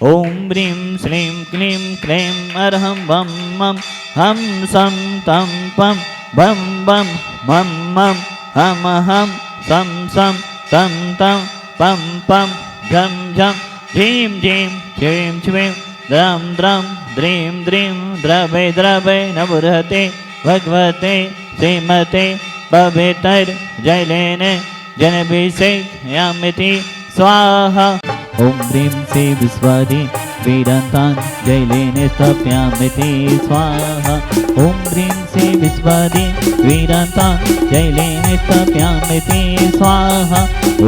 ओम ह्रीं श्रीं क्लीं क्लीं अरहं वं मं हं सं तं पं बं बं मं मं हम हं सं सं तं तं पं पं झं झं झीं झीं छीं छ्वीं द्रं द्रं द्रीं द्रीं द्रवे द्रवे नवृहते भगवते श्रीमते पवित्रजलेन जनभिषेकयामिति स्वाहा। ओम ह्रीं श्री विश्वादि वीरान्तान् जलेन स्थापयामिति स्वाहा। ओम ह्रीं श्री विश्वादि वीरान्तान् जलेन स्थापयामिति स्वाहा।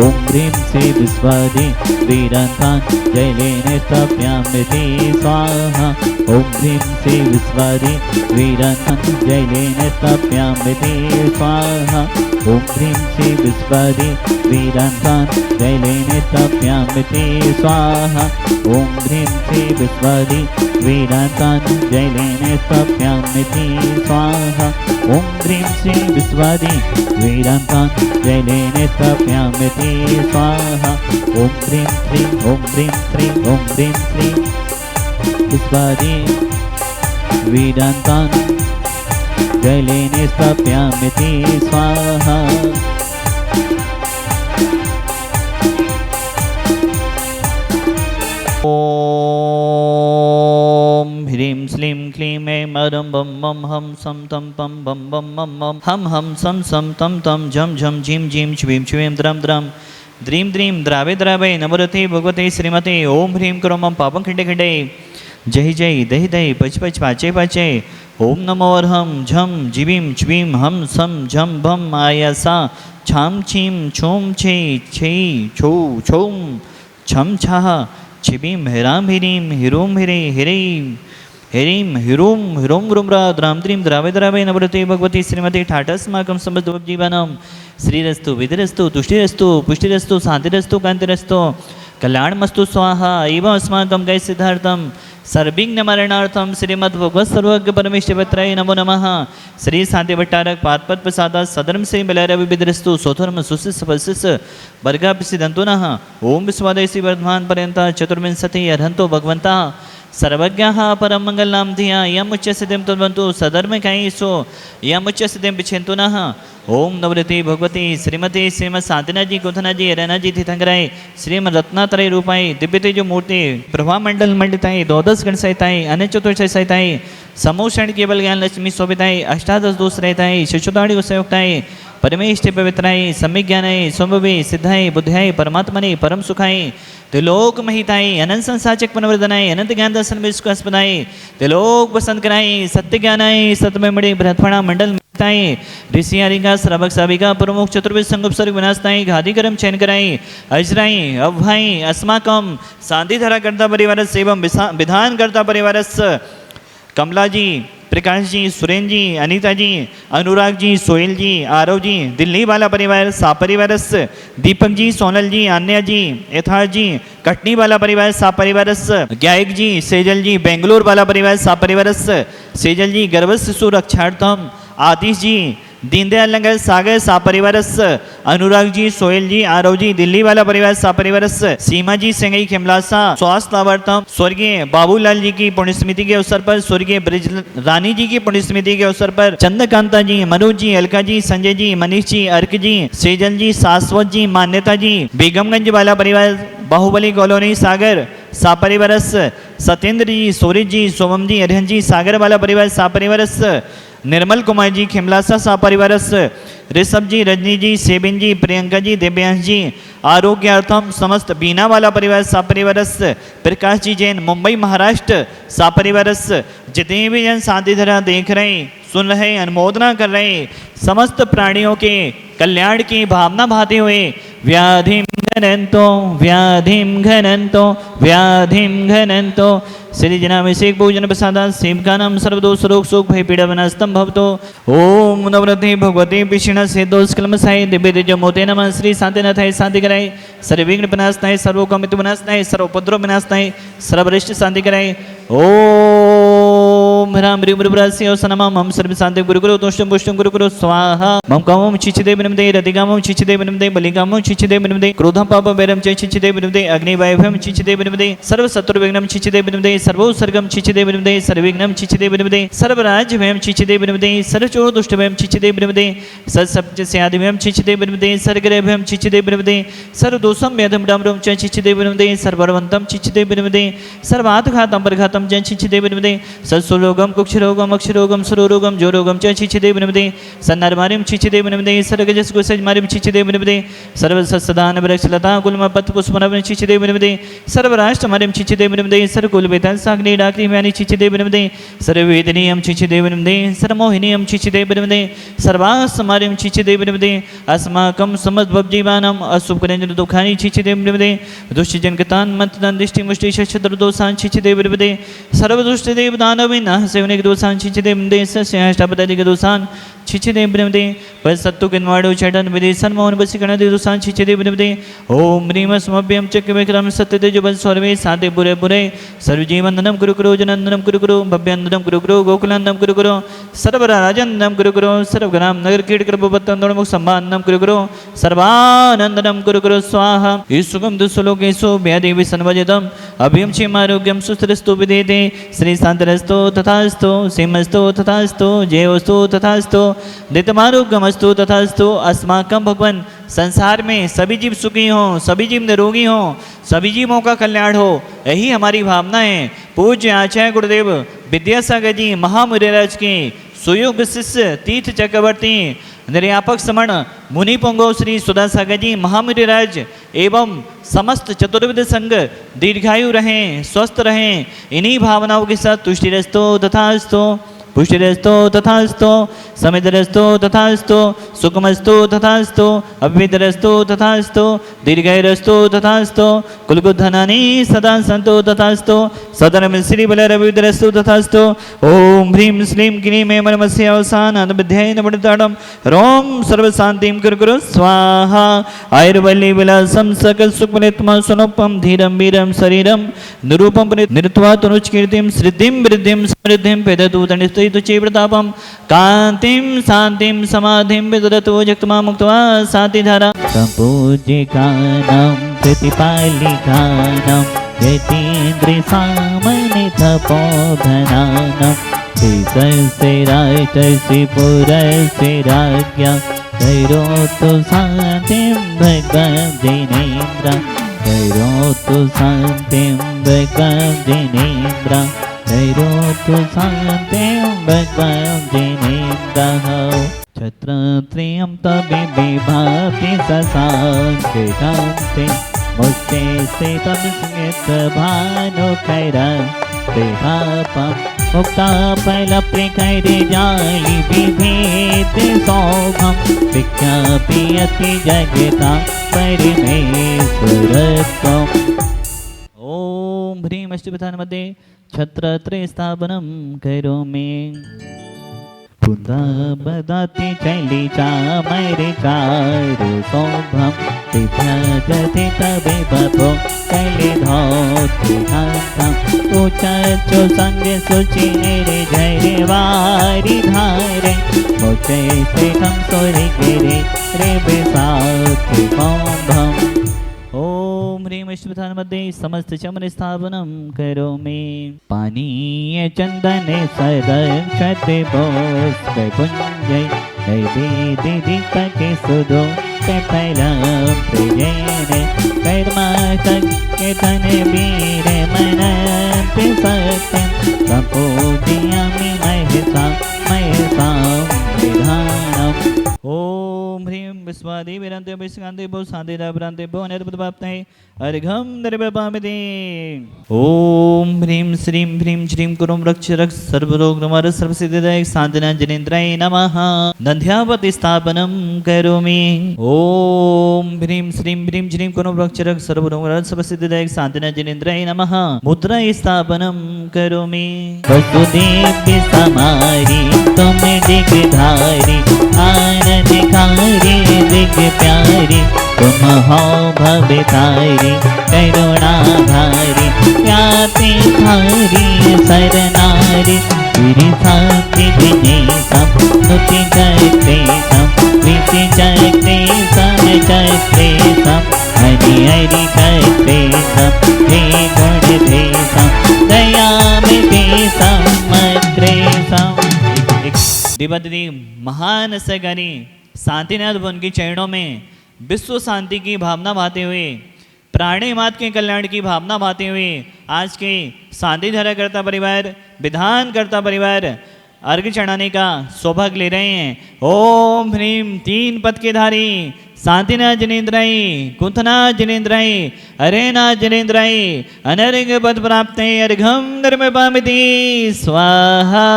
ओम ह्रीं श्री विश्वादि वीरान्तान् जलेन स्थापयामिति स्वाहा। ओम ह्रीं श्री विश्वादि वीरान्तान् जलेन स्थापयामिति स्वाहा। ओम ह्रीं श्री विश्वादि वीरान्तान् जलेन स्थापयामिति स्वाहा। ओम ह्रीं श्री विश्वादि वीरान्तान् जलेन स्थापयामिति स्वाहा। ओम ह्रीं श्री विश्वादि वीरान्तान् जलेन स्थापयामिति स्वाहा। ओम ह्रीं श्री ओम ह्रीं श्री ओम ह्रीं श्री विश्वादि वीरान्तान् जलेन स्थापयामिति स्वाहा। ओम ह्रीं श्लीं क्लीं ऐं अरं बं मं हं सं तं पं बं बं मं मं हं हं सं सं तं तं झं झं झीं झीं छ्वीं छ्वीं द्रं द्रं द्रीं द्रीं द्रावे द्रावे नमोरते भगवते श्रीमते ओम ह्रीं क्रोमं पापं खिंडे खिंडे जय जय दहि दहि पच पच पाचे पाचे ओम नमो अर्हं झं जीवीं छ्वीं हं सं झं भं आयासा छां छीं छूं छे छे छो छौं छं छः छिबीं हिरां हिरीं हिरों हिरे हिरीं हिरीं हिरों हिरों ग्रुम्रा द्रां द्रीं द्रावे द्रावे नवरते भगवती श्रीमती ठाठस्माकं समस्तजीवनं श्रीरस्तु विधिरस्तु तुष्टिरस्तु पुष्टिरस्तु शान्तिरस्तु कान्तिरस्तु कल्याणमस्तु स्वाहा। एवं अस्माकं गै सिद्धार्थं सर्विघ्नमरणार्थं श्रीमद्भगवत् सर्वज्ञ परमेश्वराय नमो नमः। श्री शांति भट्टारक पादपद प्रसादा सधर्म से बलैरविद्रस्तु स्वधर्म सुशिष फलशिष वर्गापिसिदंतु नः। ओम विश्वादेशी वर्धमान पर्यंत चतुर्विंशति अर्हन्तो भगवन्तः सर्वज्ञः परम मंगलनाम धिया यम उच्च सिद्धिं तद्वन्तु सधर्म कायेषु यम उच्च सिद्धिं पिछेन्तु नः। ओम नवरती भगवती श्रीमती श्रीमद शांतिनाथ जी गोधना जी रैना जी तीर्थंकराय श्रीमद रत्नात्रय रूपाई दिव्य तेज मूर्ति प्रभा मंडल मंडिताई द्वादश गण सहिताई अन्य चतुर्थ सहिताई समूह क्षण केवल ज्ञान लक्ष्मी शोभिताई अष्टादश दोष रहताई शिशुदाड़ी संयुक्ताई परमेष्ठ पवित्राई सम्यक ज्ञानाय स्वभवी सिद्धाय बुद्धाय परमात्मने परम सुखाय त्रिलोक महिताय अनंत संसाचक पुनर्वदनाय अनंत ज्ञान दर्शन विश्वासपदाय त्रिलोक बसंत कराय सत्य ज्ञानाय सतमय बृहत्फणा मंडल महिताय ऋषि हरिका श्रावक साविका प्रमुख चतुर्विद संगुप सर्ग विनाशताय घाधिकरम चयन कराय अजराय अवभाई अस्माकम शांतिधरा कर्ता परिवार एवं विधान कर्ता परिवार कमला जी प्रकाश जी सुरेंद्र जी अनीता जी अनुराग जी सोहेल जी आरव जी दिल्ली वाला परिवार सा परिवार दीपक जी सोनल जी आन्या जी यथार्थ जी कटनी वाला परिवार सा परिवार गायक जी सेजल जी बेंगलोर वाला परिवार सा परिवार सेजल जी गर्भ शिशु रक्षार्थम आतिश जी दीनदयाल नगर सागर सा परिवार अनुराग जी सोहेल जी आरव जी दिल्ली वाला परिवार सा परिवार सीमा जी सेंगई खेमलासा स्वास्थ्य लाभार्थम स्वर्गीय बाबूलाल जी की पुण्यस्मृति के अवसर पर स्वर्गीय ब्रिज रानी जी की पुण्यस्मृति के अवसर पर चंद्रकांता जी मनोज जी अलका जी संजय जी मनीष जी अर्क जी सेजल जी शाश्वत जी मान्यता जी बेगमगंज वाला परिवार बाहुबली कॉलोनी सागर सा परिवार सत्येंद्र जी सूरज जी सोमम जी अरिहन जी सागर वाला परिवार सा परिवार निर्मल कुमार जी खिमलासा सा परिवार ऋषभ जी रजनी जी सेबिन जी प्रियंका जी देव्यांश जी आरोग्यार्थम समस्त बीना वाला परिवार सा परिवार प्रकाश जी जैन मुंबई महाराष्ट्र सा परिवार जितने भी जन शांति धरा देख रहे सुन रहे अनुमोदना कर रहे समस्त प्राणियों के कल्याण की भावना भाते हुए व्याधिम घनंतो व्याधिम घनंतो व्याधिम घनंतो श्री जनाभिषेक भोजन प्रसादा सेवकानां सर्वदोष रोग शोक भय पीड़ा विनाशतम भवतो। ओम नवरते भगवते पिषिण से दोष कलमसाय दिव्य तेज मोते नमः। श्री शांतिनाथाय शांति कराय सर्वविघ्न विनाशनाय सर्वकामित विनाशनाय सर्वोपद्रव विनाशनाय सर्वरिष्ट शांति कराय। ओम ह्रां ह्रीं ब्रह्मस्य सनमः मम सर्वशान्तिं गुरुकुरु तुष्टं पुष्टं गुरुकुरु स्वाहा मम कामं चिचिदे विनमदे रतिकामं चिचिदे विनमदे बलिकामं चिचिदे विनमदे क्रोधं पापं वैरं च चिचिदे विनमदे अग्निवैभवं चिचिदे विनमदे सर्वशत्रुविघ्नं चिचिदे विनमदे सर्वोत्सर्गं चिचिदे विनमदे सर्वविघ्नं चिचिदे विनमदे सर्वराज्यभयं चिचिदे विनमदे सर्वचोरदुष्टभयं चिचिदे विनमदे सर्वसप्तस्यादिभयं चिचिदे विनमदे सर्वग्रहभयं चिचिदे विनमदे सर्वदोषं वेदं डाम्रं च चिचिदे विनमदे सर्वबलवन्तं चिचिदे विनमदे सर्वातघातं परघातं च चिचिदे विनमदे सत्सुरोगं कुक्षरोगं अक्षरोगं सुरोगं जोरोगं च चिचिदे विनमदे सन्नरमारिं चिचिदे विनमदे सर्गजस्कुसजमारिं चिचिदे विनमदे सर्वसस्सदानवृक्षलता कुल्मपत्पुष्पनवं चिचिदे विनमदे सर्वराष्ट्रमारिं चिचिदे विनमदे सर्वकुलवेदन साग्नि डाक्रिम्यानि चिचिदे विनमदे सर्ववेदनीयं चिचिदे विनमदे सर्वमोहिनीयं चिचिदे विनमदे सर्वासमारिं चिचिदे विनमदे अस्माकं समद्भवजीवानाम् अशुभकरञ्जन दुःखानि चिचिदे विनमदे दुष्टजनकतान् मन्त्रदान् दिष्टिमुष्टि शत्रदोषान् चिचिदे विनमदे सर्वदुष्टदेव दानविनाशसेवनिक दोषान् चिचिदे विनमदे सस्याष्टापदादिक दोषान् चिचिदे विनमदे पसत्तुकिन्वाडो चटन विदे सन्मोहन वसीकरण दोषान् चिचिदे विनमदे ओम ह्रीं स्मभ्यं चक्रविक्रम सत्यतेजोबल सर्वे साधे बुरे बुरे सर्वजीवनन्दनं कुरु कुरु जनन्दनं कुरु कुरु भव्यन्दनं कुरु कुरु गोकुलन्दनं कुरु कुरु सर्वराजन्दनं कुरु कुरु सर्वग्राम नगर कीटकृपबत्तन्दोमुख सम्माननं कुरु कुरु सर्वानन्दनं कुरु कुरु स्वाहा ईसुगं दुस्सुलोकेषु व्यादेवी सन्वजितम् अभयं क्षेमारोग्यं सुस्थिरस्तु विदेते श्री शान्तरस्तु तथास्तु सीमस्तु तथास्तु जयोस्तु तथास्तु नित्यमारोग्यमस्तु तथास्तु अस्माकं भगवान संसार में सभी जीव सुखी हों सभी जीव निरोगी हों सभी जीवों का कल्याण हो यही हमारी भावना है। पूज्य आचार्य गुरुदेव विद्यासागर जी महामुनिराज के सुयोग शिष्य तीर्थ चक्रवर्ती निर्यापक समण मुनि पुंगव श्री सुधासागर जी महामुनिराज एवं समस्त चतुर्विध संघ दीर्घायु रहें स्वस्थ रहें इन्हीं भावनाओं के साथ तुष्टिरस्तो तथास्तु पुष्टिरस्तो तथास्तु समिधरस्तो तथास्तु सुखमस्तु तथास्तु अभ्युदरस्तो तथास्तु दीर्घायुरस्तो तथास्तु कुलगुधनानि सदा सन्तु तथास्तु सदनम श्री बलरविदरस्तु तथास्तु ओम ह्रीं श्रीं क्लीं मे मनमस्य अवसानं विद्याय नमोताडं रोम सर्वशान्तिं कुरु कुरु स्वाहा आयुर्वल्ली विलासं सकल सुखमलित्म सुनोपम धीरं वीरं शरीरं निरूपं निरुत्वा तनुष्कीर्तिं श्रीधिं वृद्धिं समृद्धिं पेदतु तनिस्तु प्रतापम कांतिम शांतिम समाधिम विदरतो जक्तमा मुक्त्वा सातिधारा संपूज्यकानां प्रतिपालिकानां यतीन्द्र सामनित तपोधनानां श्रीसस्य राष्ट्रस्य पुरस्य राज्ञा कैरोतु शान्तिं भगवन् जिनेन्द्र कैरोतु शान्तिं भगवन् जिनेन्द्र कैरोतु शान्तिं भगवन् जिनेन्द्रः छत्रत्रयं तवे विभाति शशाङ्के कान्ते मुष्टे स्थितं स्मितभानुखैरं प्रेभापं मुक्ताफलप्रिखैरे जालि बिभेद सौभं विज्ञापयति जगतां परमेश्वरत्वम् ओम ह्रीं अष्टविधानमध्ये छत्रत्रय स्थापनं करोमि पुनः बदाति चली चामरे चारु शोभं विभ्रजति तवे बभो कैले धोति कान्तं उच्चो संगे सुचि निरे जय वारि धारे मोचे स्थितं सोरि गिरे रे बेसाति कुम्भम् ओम ह्रीं विष्णुविधानमध्ये समस्त चमन स्थापनं करोमि पानीय चंदने सरक्षते पुष्पे पुंजै नैवेद्य दीपके सुदो कैफलं प्रियेने कर्मातक केतने वीर मनन्ति सत्यं संपूजयामि महेशां विधानम् ओम ह्रीं विश्वादि विरन्ते विश्वान्ते भो शान्ति भ्रान्ते भो अनिर्बुद्धपाप्तये अर्घं दर्भपामिति ओम ह्रीं श्रीं ह्रीं श्रीं कुरुं रक्ष रक्ष सर्वरोगनिवार सर्वसिद्धिदायक शान्तिनाञ्जनेन्द्राय नमः दध्यावति स्थापनं करोमि ओम ह्रीं श्रीं ह्रीं श्रीं कुरुं रक्ष रक्ष सर्वरोगनिवार सर्वसिद्धिदायक शान्तिनाञ्जनेन्द्राय नमः मुद्रा स्थापनं करोमि वसुदेव समारि तुम दिग्धारि आनंदकारी दिग प्यारी तुम हो भवतारी करुणाधारी ज्ञाति धारी सरनारी गिरि शांति दिने सम नुति चक्रे सम विति चक्रे सम चक्रे सम हरि हरि चक्रे सम हे गुण थे सम दया में थे समग्रे सम। दिवदरी महान सगरी शांतिनाथ भवन की चरणों में विश्व शांति की भावना भाते हुए प्राणी मात के कल्याण की भावना भाते हुए आज के शांति धारा करता परिवार विधान करता परिवार अर्घ चढ़ाने का सौभाग्य ले रहे हैं। ओम ह्रीम तीन पद के धारी शांतिनाथ जनेन्द्राय कुंथनाथ जनेन्द्राय हरेनाथ जनेन्द्राय अनर्घ पद प्राप्त अर्घम धर्म पामिति स्वाहा।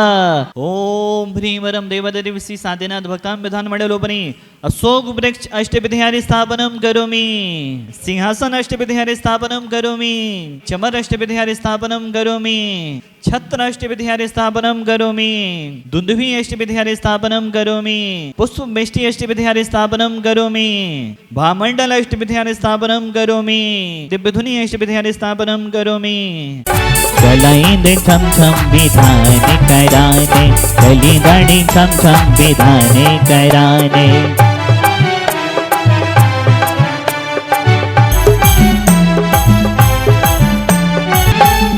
ओम ह्रीम वरम देवदति श्री शांतिनाथ भक्तान विधान मंडलोपरि अशोक वृक्ष अष्टविधारि स्थापनम करोमि सिंहासन अष्टविधारि स्थापनम करोमि चमर अष्टविधारि स्थापनम करोमि छत्र अष्टविधारि स्थापनम करोमि दुंदुभि अष्टविधारि स्थापनम करोमि पुष्प वेष्टि अष्टविधारि स्थापनम करोमि भामंडल अष्टविधारि स्थापनम करोमि दिव्यधुनि अष्टविधारि स्थापनम करोमि। कलाइंद्र छम छम विधाने कराने कलिदानी छम छम विधाने कराने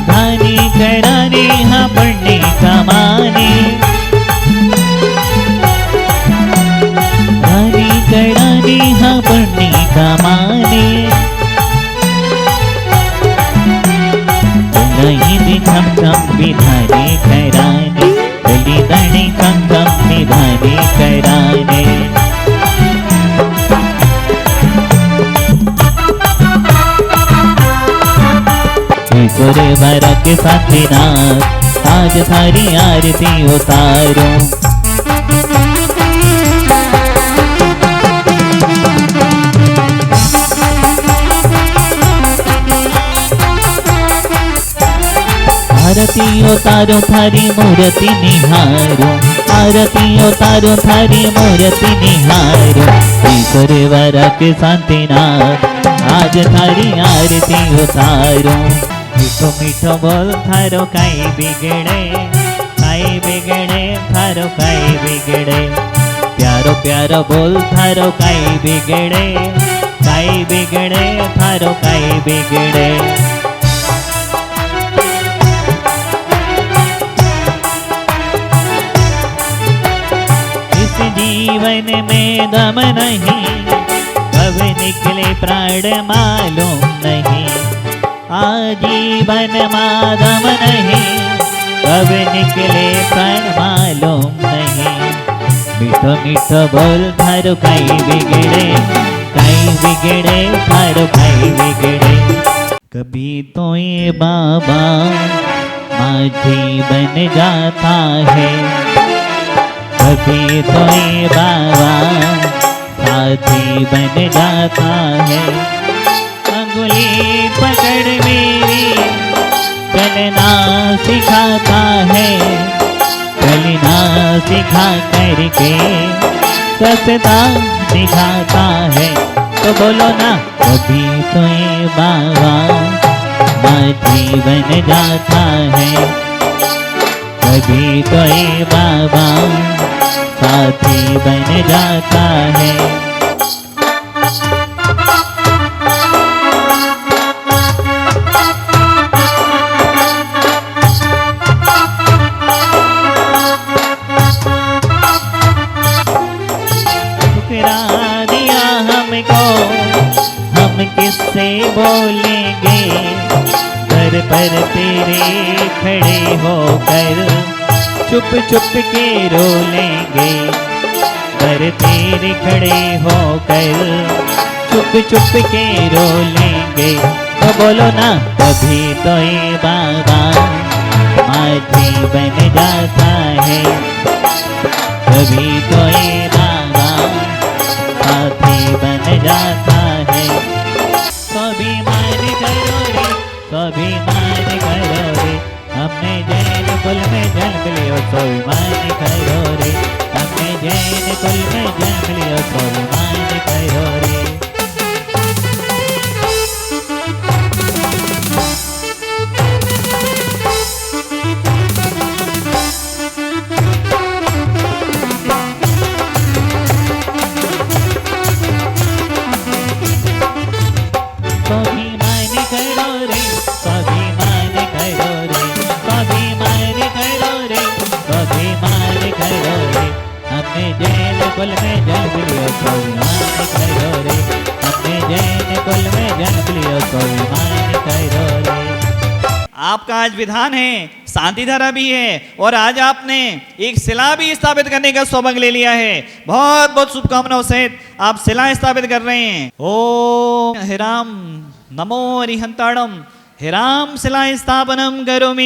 धानी कराने हाँ पढ़ने कमाने धानी कराने हाँ पढ़ने कमाने छम छम विधाने कराने कलिदानी छम छम विधाने कराने। ईश्वर वर के साथीनाथ आज थारी आरती उतारो आरती उतारो थारी मूर्ति निहारो आरती उतारो थारी मूर्ति निहारो ईश्वर वर के शांतिनाथ आज थारी आरती उतारो। मीठो मीठो बोल थारो काई बिगड़े थारो काई बिगड़े प्यारो प्यारो बोल थारो काई बिगड़े थारो काई बिगड़े। जीवन में दम नहीं कब निकले प्राण मालूम नहीं आजीवन मादम नहीं कब निकले प्राण मालूम नहीं। मीठो मीठो बोल थारो काई बिगड़े थारो काई बिगड़े। कभी तो ये बाबा माझी बन जाता है कभी तो ये बाबा साथी बन जाता है। अंगुली पकड़ मेरी चलना सिखाता है चलना सिखा करके सस्ता दिखाता है। तो बोलो ना कभी तो ये बाबा माझी बन जाता है कभी तो ये बाबा साथी बन जाता है। ठुकरा दिया हमको हम किससे बोलेंगे दर पर तेरे खड़े होकर चुप चुप के रो लेंगे पर तेरे खड़े होकर चुप चुप के रो लेंगे। तो बोलो ना कभी तो ये बाबा माझी बन जाता है कभी तो ये बाबा साथी बन जाता है। कभी मान करो रे कभी मान करो रे हमने जैन कुल में जन्म लियो सोईमान करो रे हमने जैन कुल में जन्म लियो सोईमान करो रे। कुल में जन्म लियो स्वाभिमान करो रे, हमने जैन कुल में जन्म लियो स्वाभिमान करो रे। आपका आज विधान है, शांति धारा भी है और आज आपने एक शिला भी स्थापित करने का सौभाग्य ले लिया है। बहुत बहुत शुभकामनाओं सहित आप शिला स्थापित कर रहे हैं। ओम हे राम नमो अरिहंताणम हे राम शिला स्थापनम करोमि।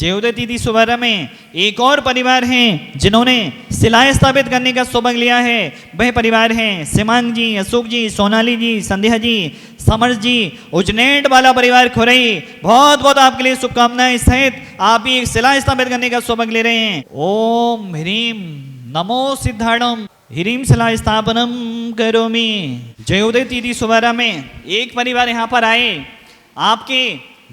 जयोदती सुबह में एक और परिवार है जिन्होंने शिला स्थापित करने का सौभाग्य लिया है। वह परिवार हैं सिमांग जी, अशोक जी, सोनाली जी, संध्या जी, समर जी, उजनेट वाला परिवार खुरई। बहुत बहुत आपके लिए शुभकामनाएं सहित आप भी एक शिला स्थापित करने का सौभाग्य ले रहे हैं। ओम ह्रीम नमो सिद्धाणम ह्रीम शिला स्थापनम करोमि। जयोदती सुबह में एक परिवार यहाँ पर आए, आपके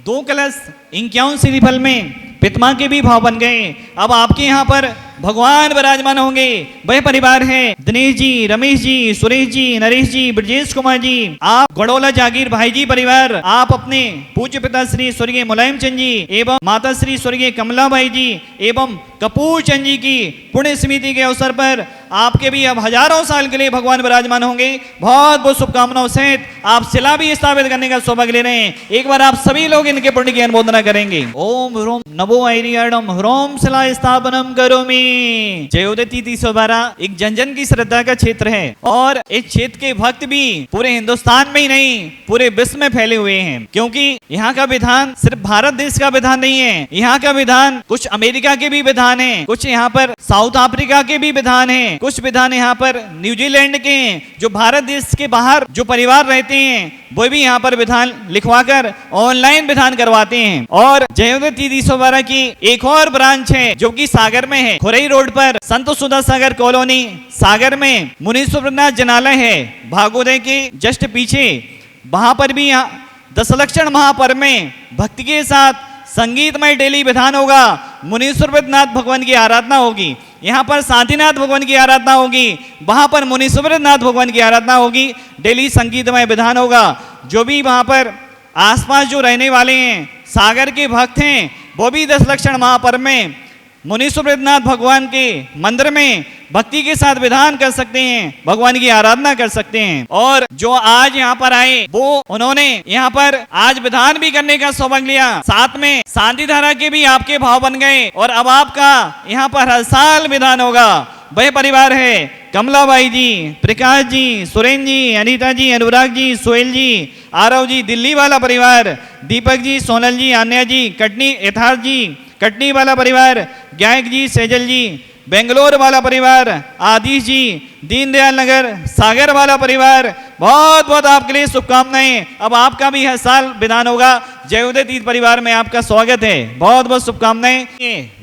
2 कलश 51 श्रीफल में पितमा के भी भाव बन गए। अब आपके यहाँ पर भगवान विराजमान होंगे। वह परिवार है दिनेश जी, रमेश जी, सुरेश जी, नरेश जी, ब्रजेश कुमार जी। आप गड़ोला जागीर भाई जी परिवार, आप अपने पूज्य पिता श्री स्वर्गीय मुलायम चंद जी एवं माता श्री स्वर्गीय कमला बाई जी एवं कपूर चंद जी की पुण्य स्मृति के अवसर पर आपके भी अब हजारों साल के लिए भगवान विराजमान होंगे। बहुत बहुत शुभकामनाओं सहित आप शिला भी स्थापित करने का सौभाग्य ले रहे हैं। एक बार आप सभी लोग इनके पुण्य की अनुमोदना करेंगे। ओम ह्रोम नमो ऐरियाणम ह्रोम शिला स्थापनम करोमि। जयोदती 312 एक जन जन की श्रद्धा का क्षेत्र है और इस क्षेत्र के भक्त भी पूरे हिंदुस्तान में ही नहीं पूरे विश्व में फैले हुए हैं, क्योंकि यहाँ का विधान सिर्फ भारत देश का विधान नहीं है। यहाँ का विधान कुछ अमेरिका के भी विधान है, कुछ यहाँ पर साउथ अफ्रीका के भी विधान है, कुछ विधान यहाँ पर न्यूजीलैंड के हैं। जो भारत देश के बाहर जो परिवार रहते हैं वो भी यहाँ पर विधान लिखवाकर ऑनलाइन विधान करवाते हैं। और जयोदती 312 की एक और ब्रांच है जो कि सागर में है, खुरई रोड पर संत सुधा सागर कॉलोनी सागर में मुनीश्वरनाथ जनालय है, भागोदय के जस्ट पीछे। वहां पर भी 10 लक्षण महापर्व में भक्ति के साथ संगीतमय डेली विधान होगा। मुनीश्वरनाथ भगवान की आराधना होगी, यहाँ पर शांतिनाथ भगवान की आराधना होगी, वहां पर मुनीश्वरनाथ भगवान की आराधना होगी। डेली संगीतमय विधान होगा। जो भी वहां पर आसपास जो रहने वाले हैं सागर के भक्त हैं वो भी 10 लक्षण महापर्व में मुनीश्वरनाथ भगवान के मंदिर में भक्ति के साथ विधान कर सकते हैं, भगवान की आराधना कर सकते हैं। और जो आज यहाँ पर आए वो उन्होंने यहाँ पर आज विधान भी करने का सौभाग्य लिया, साथ में शांति धारा के भी आपके भाव बन गए और अब आपका यहाँ पर हर साल विधान होगा। वह परिवार है कमलाबाई जी, प्रकाश जी, सुरेंद्र जी, अनीता जी, अनुराग जी, सोहेल जी, आरव जी, दिल्ली वाला परिवार, दीपक जी, सोनल जी, आन्या जी, कटनी यथार्थ जी, कटनी वाला परिवार, गायक जी, सेजल जी, बेंगलोर वाला परिवार, आदिश जी, दीनदयाल नगर सागर वाला परिवार। बहुत बहुत आपके लिए शुभकामनाएं। अब आपका भी हर साल विधान होगा। जयोदती परिवार में आपका स्वागत है। बहुत बहुत शुभकामनाएं।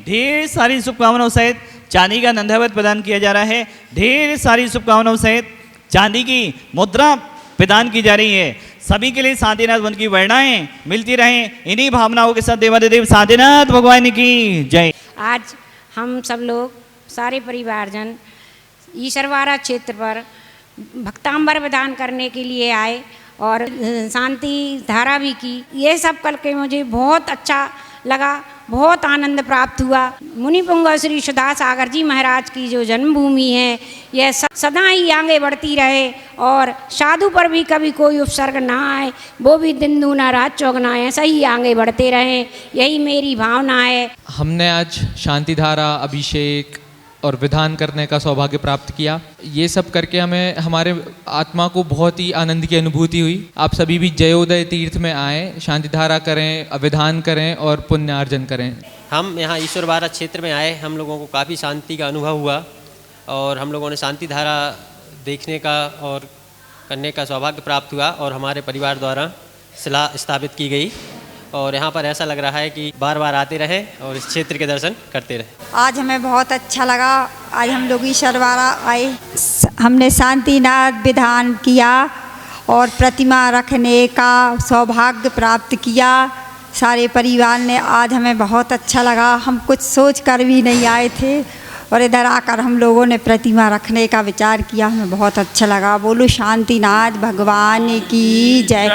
ढेर सारी शुभकामनाओं सहित चांदी का नंदावत प्रदान किया जा रहा है। ढेर सारी शुभकामनाओं सहित चांदी की मुद्रा प्रदान की जा रही है। सभी के लिए शांतिनाथ भगवान की वर्णाएं मिलती रहें। इन्हीं भावनाओं के साथ देवादिदेव शांतिनाथ भगवान की जय। आज हम सब लोग सारे परिवारजन ईश्वरवाड़ा क्षेत्र पर भक्तांबर विधान करने के लिए आए और शांति धारा भी की। ये सब करके मुझे बहुत अच्छा लगा, बहुत आनंद प्राप्त हुआ। मुनिपुंगव श्री सुधा सागर जी महाराज की जो जन्मभूमि है यह सदा ही आगे बढ़ती रहे और साधु पर भी कभी कोई उपसर्ग ना आए, वो भी दिन दूना रात चौगना ऐसा ही आगे बढ़ते रहें, यही मेरी भावना है। हमने आज शांति धारा, अभिषेक और विधान करने का सौभाग्य प्राप्त किया। ये सब करके हमें हमारे आत्मा को बहुत ही आनंद की अनुभूति हुई। आप सभी भी जयोदय तीर्थ में आएँ, शांति धारा करें, विधान करें और पुण्यार्जन करें। हम यहाँ ईश्वरवाड़ा क्षेत्र में आए, हम लोगों को काफ़ी शांति का अनुभव हुआ और हम लोगों ने शांति धारा देखने का और करने का सौभाग्य प्राप्त हुआ और हमारे परिवार द्वारा शिला स्थापित की गई और यहाँ पर ऐसा लग रहा है कि बार बार आते रहें और इस क्षेत्र के दर्शन करते रहें। आज हमें बहुत अच्छा लगा। आज हम लोग ईश्वरवाड़ा आए, हमने शांतिनाथ विधान किया और प्रतिमा रखने का सौभाग्य प्राप्त किया। सारे परिवार ने आज हमें बहुत अच्छा लगा। हम कुछ सोच कर भी नहीं आए थे और इधर आकर हम लोगों ने प्रतिमा रखने का विचार किया, हमें बहुत अच्छा लगा। बोलो शांतिनाथ भगवान की जय।